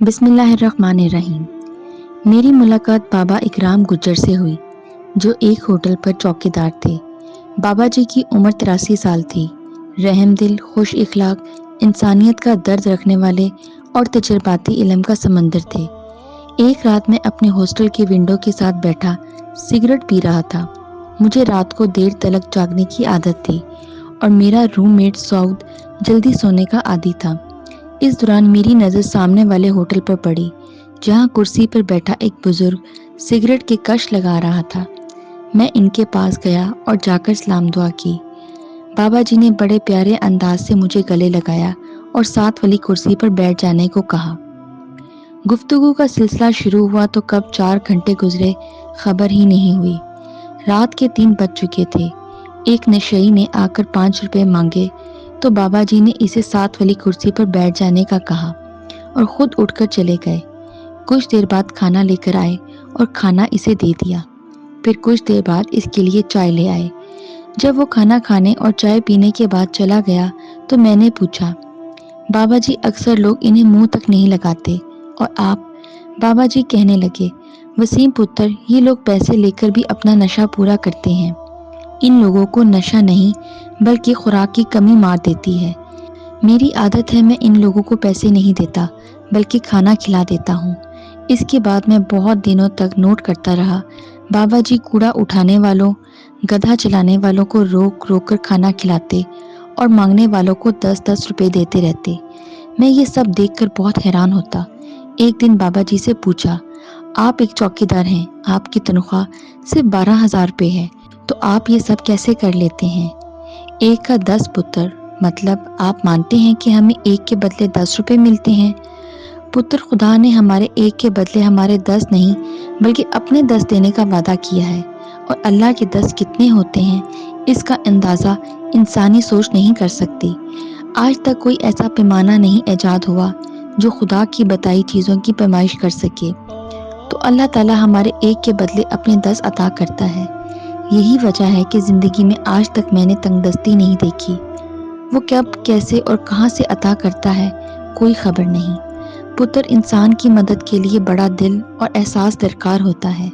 بسم اللہ الرحمن الرحیم۔ میری ملاقات بابا اکرام گجر سے ہوئی، جو ایک ہوٹل پر چوکیدار تھے۔ بابا جی کی عمر 83 سال تھی۔ رحم دل، خوش اخلاق، انسانیت کا درد رکھنے والے اور تجرباتی علم کا سمندر تھے۔ ایک رات میں اپنے ہاسٹل کی ونڈو کے ساتھ بیٹھا سگریٹ پی رہا تھا۔ مجھے رات کو دیر تلک جاگنے کی عادت تھی اور میرا روم میٹ سعود جلدی سونے کا عادی تھا۔ اس دوران میری نظر سامنے والے ہوٹل پر پڑی، جہاں کرسی پر بیٹھا ایک بزرگ سگریٹ کی کش لگا رہا تھا۔ میں ان کے پاس گیا اور جا کر سلام دعا کی۔ بابا جی نے بڑے پیارے انداز سے مجھے گلے لگایا اور ساتھ والی کرسی پر بیٹھ جانے کو کہا۔ گفتگو کا سلسلہ شروع ہوا تو کب 4 گھنٹے گزرے خبر ہی نہیں ہوئی۔ رات کے 3 بج چکے تھے۔ ایک نشئی نے آ کر 5 روپے مانگے تو بابا جی نے اسے ساتھ والی کرسی پر بیٹھ جانے کا کہا اور خود اٹھ کر چلے گئے۔ کچھ دیر بعد کھانا لے کر آئے اور کھانا اسے دے دیا۔ پھر کچھ دیر بعد اس کے لیے چائے لے آئے۔ جب وہ کھانا کھانے اور چائے پینے کے بعد چلا گیا تو میں نے پوچھا، بابا جی اکثر لوگ انہیں منہ تک نہیں لگاتے اور آپ؟ بابا جی کہنے لگے، وسیم پتر، یہ لوگ پیسے لے کر بھی اپنا نشہ پورا کرتے ہیں۔ ان لوگوں کو نشہ نہیں بلکہ خوراک کی کمی مار دیتی ہے۔ میری عادت ہے میں ان لوگوں کو پیسے نہیں دیتا بلکہ کھانا کھلا دیتا ہوں۔ اس کے بعد میں بہت دنوں تک نوٹ کرتا رہا، بابا جی کوڑا اٹھانے والوں، گدھا چلانے والوں کو روک روک کر کھانا کھلاتے اور مانگنے والوں کو 10-10 روپے دیتے رہتے۔ میں یہ سب دیکھ کر بہت حیران ہوتا۔ ایک دن بابا جی سے پوچھا، آپ ایک چوکیدار ہیں، آپ کی تنخواہ صرف 12,000 روپے ہے، تو آپ یہ سب کیسے کر لیتے ہیں؟ ایک کا 10 پتر، مطلب آپ مانتے ہیں کہ ہمیں ایک کے بدلے 10 روپے ملتے ہیں؟ پتر، خدا نے ہمارے ایک کے بدلے ہمارے 10 نہیں بلکہ اپنے 10 دینے کا وعدہ کیا ہے، اور اللہ کے 10 کتنے ہوتے ہیں اس کا اندازہ انسانی سوچ نہیں کر سکتی۔ آج تک کوئی ایسا پیمانہ نہیں ایجاد ہوا جو خدا کی بتائی چیزوں کی پیمائش کر سکے۔ تو اللہ تعالیٰ ہمارے ایک کے بدلے اپنے 10 عطا کرتا ہے۔ یہی وجہ ہے کہ زندگی میں آج تک میں نے تنگ دستی نہیں دیکھی۔ وہ کب، کیسے اور کہاں سے عطا کرتا ہے، کوئی خبر نہیں۔ پتر، انسان کی مدد کے لیے بڑا دل اور احساس درکار ہوتا ہے۔